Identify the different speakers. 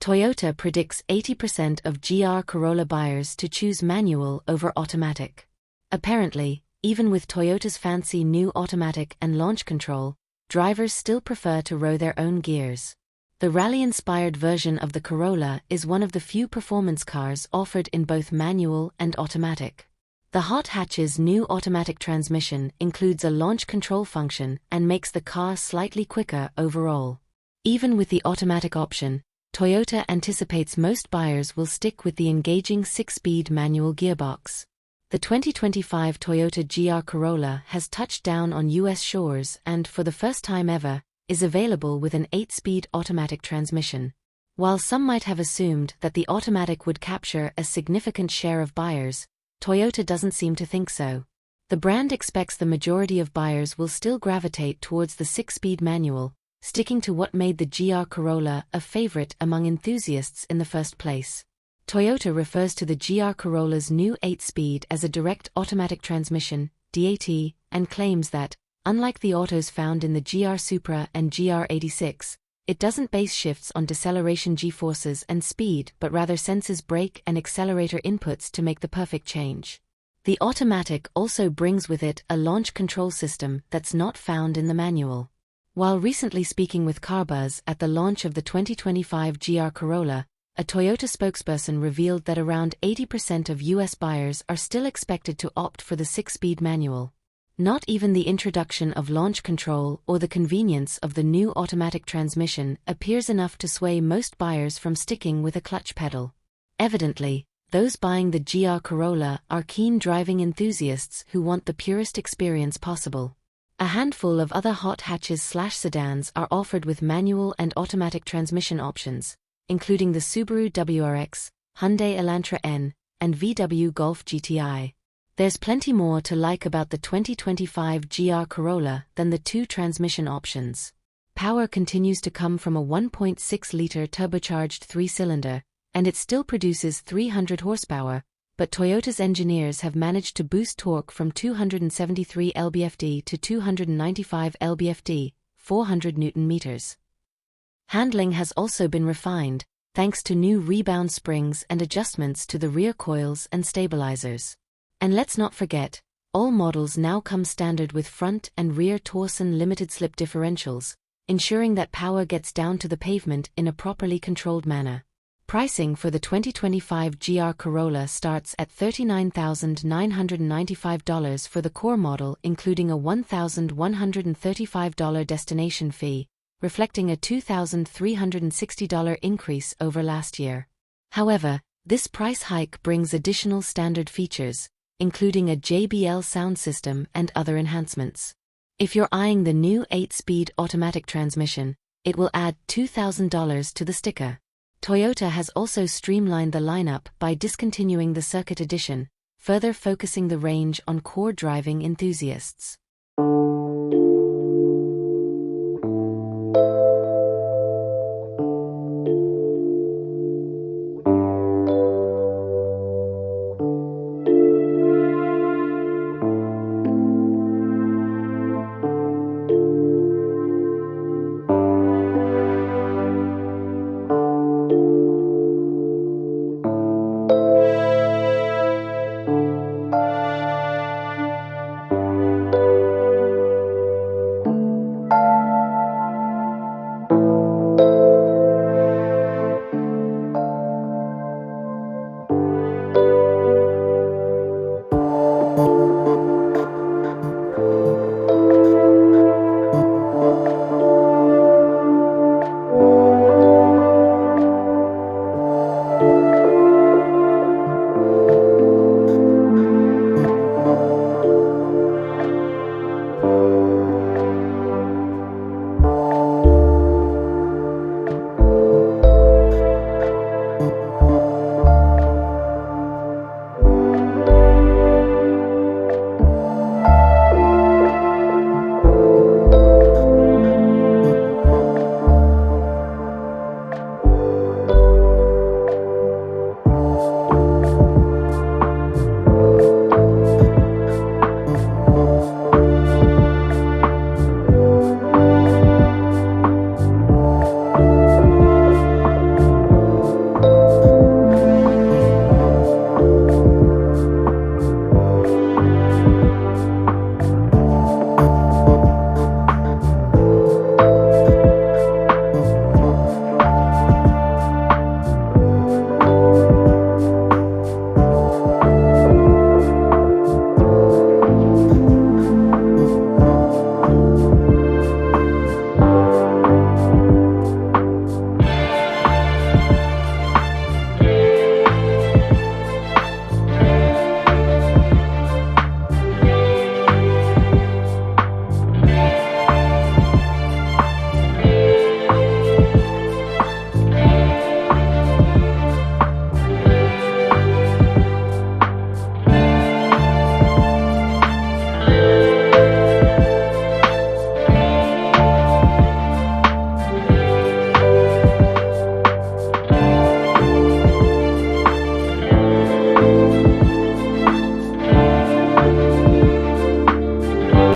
Speaker 1: Toyota predicts 80% of GR Corolla buyers to choose manual over automatic. Apparently, even with Toyota's fancy new automatic and launch control, drivers still prefer to row their own gears. The rally-inspired version of the Corolla is one of the few performance cars offered in both manual and automatic. The hot hatch's new automatic transmission includes a launch control function and makes the car slightly quicker overall. Even with the automatic option, Toyota anticipates most buyers will stick with the engaging 6-speed manual gearbox. The 2025 Toyota GR Corolla has touched down on U.S. shores and, for the first time ever, is available with an 8-speed automatic transmission. While some might have assumed that the automatic would capture a significant share of buyers, Toyota doesn't seem to think so. The brand expects the majority of buyers will still gravitate towards the 6-speed manual, sticking to what made the GR Corolla a favorite among enthusiasts in the first place. Toyota refers to the GR Corolla's new 8-speed as a direct automatic transmission, DAT, and claims that, unlike the autos found in the GR Supra and GR86, it doesn't base shifts on deceleration G-forces and speed but rather senses brake and accelerator inputs to make the perfect change. The automatic also brings with it a launch control system that's not found in the manual. While recently speaking with CarBuzz at the launch of the 2025 GR Corolla, a Toyota spokesperson revealed that around 80% of U.S. buyers are still expected to opt for the 6-speed manual. Not even the introduction of launch control or the convenience of the new automatic transmission appears enough to sway most buyers from sticking with a clutch pedal. Evidently, those buying the GR Corolla are keen driving enthusiasts who want the purest experience possible. A handful of other hot hatches/sedans are offered with manual and automatic transmission options, including the Subaru WRX, Hyundai Elantra N, and VW Golf GTI. There's plenty more to like about the 2025 GR Corolla than the two transmission options. Power continues to come from a 1.6-liter turbocharged 3-cylinder, and it still produces 300 horsepower, but Toyota's engineers have managed to boost torque from 273 lb-ft to 295 lb-ft, 400 Nm. Handling has also been refined, thanks to new rebound springs and adjustments to the rear coils and stabilizers. And let's not forget, all models now come standard with front and rear torsion limited slip differentials, ensuring that power gets down to the pavement in a properly controlled manner. Pricing for the 2025 GR Corolla starts at $39,995 for the core model, including a $1,135 destination fee, reflecting a $2,360 increase over last year. However, this price hike brings additional standard features, including a JBL sound system and other enhancements. If you're eyeing the new 8-speed automatic transmission, it will add $2,000 to the sticker. Toyota has also streamlined the lineup by discontinuing the Circuit Edition, further focusing the range on core driving enthusiasts.
Speaker 2: you.